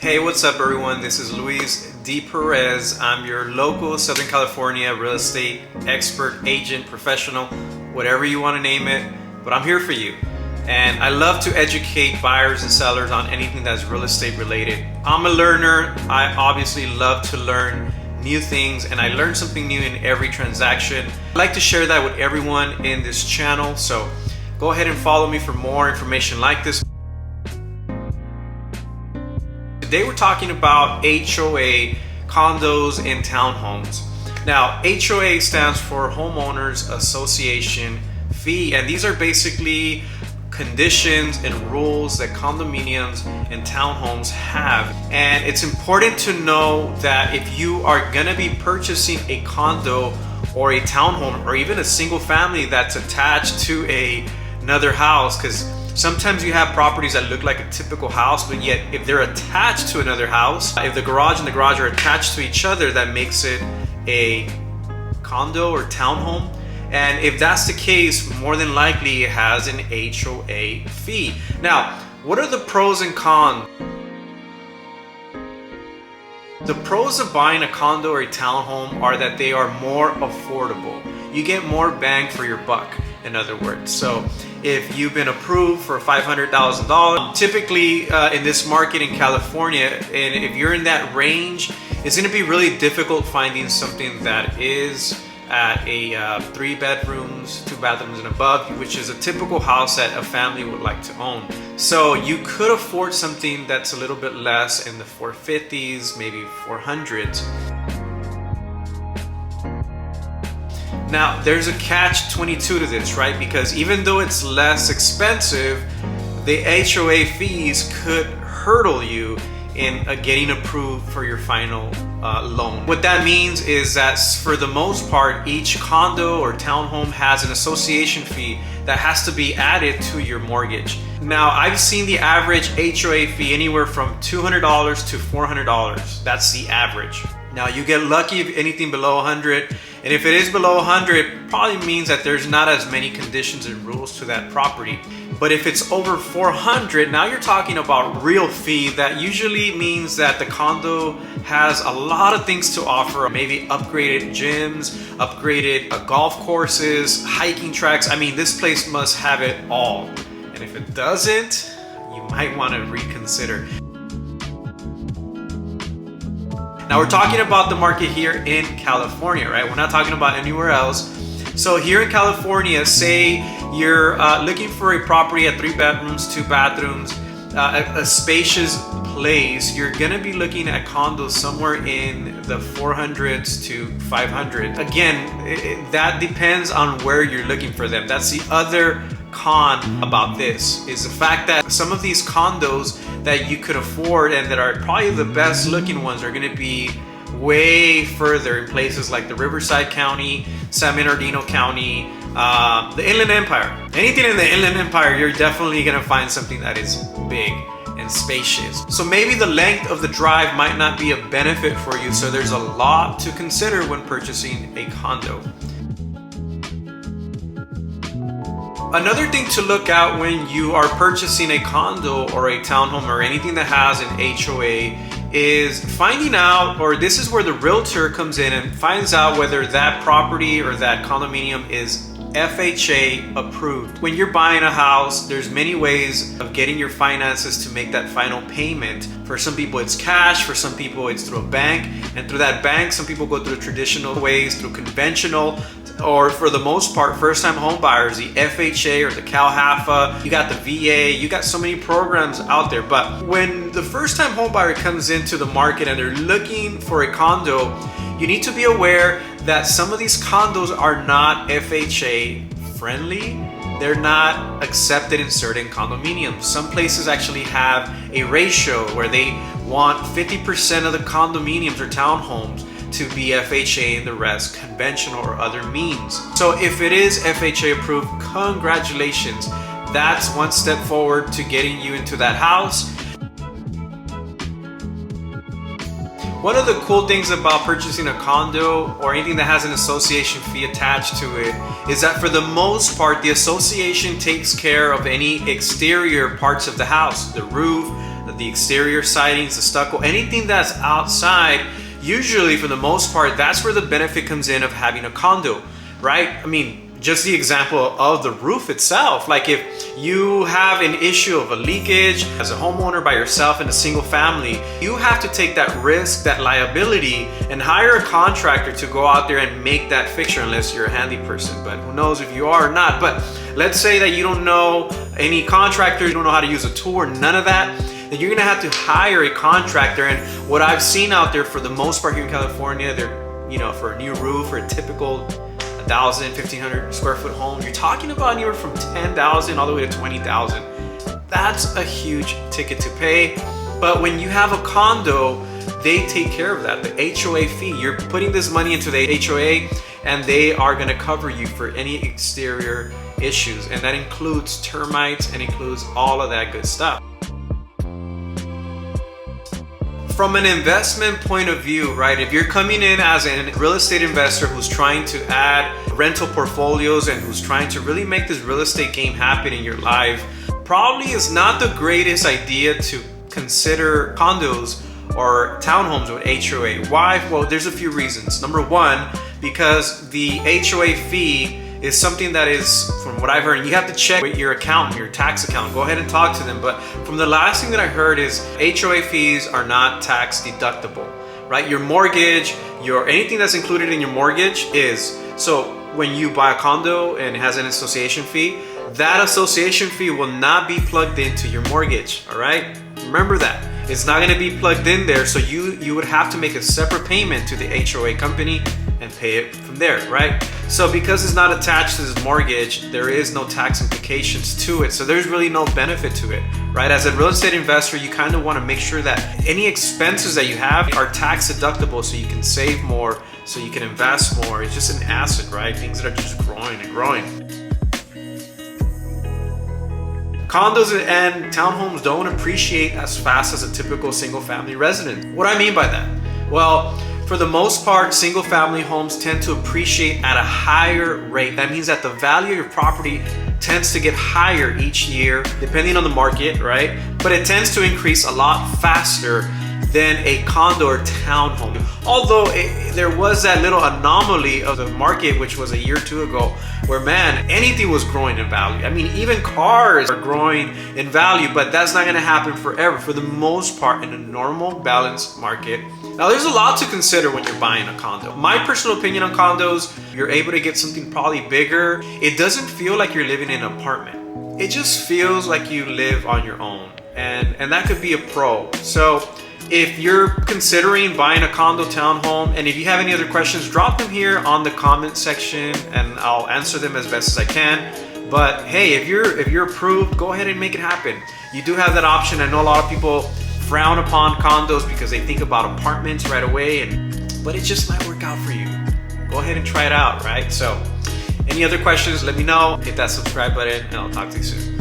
Hey, what's up everyone? This is Luis D. Perez. I'm your local Southern California real estate expert, agent, professional, whatever you want to name it, but I'm here for you. And I love to educate buyers and sellers on anything that's real estate related. I'm a learner. I obviously love to learn new things, and I learn something new in every transaction. I'd like to share that with everyone in this channel, so go ahead and follow me for more information like this. Today we're talking about HOA, condos, and townhomes. Now, HOA stands for Homeowners Association Fee, and these are basically conditions and rules that condominiums and townhomes have. And it's important to know that if you are gonna be purchasing a condo or a townhome or even a single family that's attached to another house, because sometimes you have properties that look like a typical house, but yet if they're attached to another house, if the garage and the garage are attached to each other, that makes it a condo or townhome. And if that's the case, more than likely it has an HOA fee. Now, what are the pros and cons? The pros of buying a condo or a townhome are that they are more affordable. You get more bang for your buck, in other words. So if you've been approved for $500,000, typically in this market in California, and if you're in that range, it's gonna be really difficult finding something that is at a 3 bedrooms, 2 bathrooms and above, which is a typical house that a family would like to own. So you could afford something that's a little bit less in the 450s, maybe 400s. Now, there's a catch-22 to this, right? Because even though it's less expensive, the HOA fees could hurdle you in getting approved for your final loan. What that means is that for the most part, each condo or townhome has an association fee that has to be added to your mortgage. Now, I've seen the average HOA fee anywhere from $200 to $400. That's the average. Now, you get lucky if anything below 100, and if it is below 100, probably means that there's not as many conditions and rules to that property. But if it's over 400, now you're talking about real fee. That usually means that the condo has a lot of things to offer, maybe upgraded gyms, upgraded golf courses, hiking tracks. I mean, this place must have it all. And if it doesn't, you might want to reconsider. Now we're talking about the market here in California, right? We're not talking about anywhere else. So here in California, say you're looking for a property at 3 bedrooms, 2 bathrooms, a spacious place, you're gonna be looking at condos somewhere in the 400s to 500. Again, that depends on where you're looking for them. That's the other con about this, is the fact that some of these condos that you could afford and that are probably the best looking ones are going to be way further in places like the Riverside County, San Bernardino County, the Inland Empire. Anything in the Inland Empire, you're definitely going to find something that is big and spacious. So maybe the length of the drive might not be a benefit for you, so there's a lot to consider when purchasing a condo. Another thing to look at when you are purchasing a condo or a townhome or anything that has an HOA is finding out, or this is where the realtor comes in and finds out whether that property or that condominium is FHA approved. When you're buying a house, there's many ways of getting your finances to make that final payment. For some people it's cash, for some people it's through a bank, and through that bank some people go through traditional ways, through conventional, or for the most part, first-time home buyers, the FHA or the CalHFA, you got the VA, you got so many programs out there. But when the first-time home buyer comes into the market and they're looking for a condo, you need to be aware that some of these condos are not FHA friendly. They're not accepted in certain condominiums. Some places actually have a ratio where they want 50% of the condominiums or townhomes to be FHA and the rest conventional or other means. So if it is FHA approved, congratulations. That's one step forward to getting you into that house. One of the cool things about purchasing a condo or anything that has an association fee attached to it is that for the most part, the association takes care of any exterior parts of the house, the roof, the the exterior sidings, the stucco, anything that's outside, usually for the most part, that's where the benefit comes in of having a condo, right? I mean, just the example of the roof itself. Like if you have an issue of a leakage as a homeowner by yourself in a single family, you have to take that risk, that liability, and hire a contractor to go out there and make that fixture, unless you're a handy person. But who knows if you are or not. But let's say that you don't know any contractor, you don't know how to use a tool or none of that, then you're gonna have to hire a contractor. And what I've seen out there for the most part here in California, they're, you know, for a new roof or a typical 1,000, 1,500 square foot home, you're talking about anywhere from 10,000 all the way to 20,000. That's a huge ticket to pay. But when you have a condo, they take care of that. The HOA fee, you're putting this money into the HOA and they are gonna cover you for any exterior issues. And that includes termites and includes all of that good stuff. From an investment point of view, right? If you're coming in as a real estate investor who's trying to add rental portfolios and who's trying to really make this real estate game happen in your life, probably is not the greatest idea to consider condos or townhomes with HOA. Why? Well, there's a few reasons. Number one, because the HOA fee is something that is, from what I've heard, you have to check with your accountant, your tax accountant, go ahead and talk to them. But from the last thing that I heard is HOA fees are not tax deductible, right? Your mortgage, anything that's included in your mortgage is. So when you buy a condo and it has an association fee, that association fee will not be plugged into your mortgage, all right? Remember that. It's not gonna be plugged in there, so you would have to make a separate payment to the HOA company and pay it from there, right? So because it's not attached to this mortgage, there is no tax implications to it. So there's really no benefit to it, right? As a real estate investor, you kind of want to make sure that any expenses that you have are tax deductible so you can save more, so you can invest more. It's just an asset, right? Things that are just growing and growing. Condos and townhomes don't appreciate as fast as a typical single family residence. What do I mean by that? Well, for the most part, single family homes tend to appreciate at a higher rate. That means that the value of your property tends to get higher each year, depending on the market, right? But it tends to increase a lot faster than a condo or townhome. Although there was that little anomaly of the market, which was a year or two ago, where man, anything was growing in value. I mean, even cars are growing in value, but that's not gonna happen forever. For the most part, in a normal, balanced market. Now, there's a lot to consider when you're buying a condo. My personal opinion on condos, you're able to get something probably bigger. It doesn't feel like you're living in an apartment. It just feels like you live on your own. And that could be a pro. So if you're considering buying a condo townhome, and if you have any other questions, drop them here on the comment section and I'll answer them as best as I can. But hey, if you're approved, go ahead and make it happen. You do have that option. I know a lot of people frown upon condos because they think about apartments right away, but it just might work out for you. Go ahead and try it out, right? So any other questions, let me know. Hit that subscribe button and I'll talk to you soon.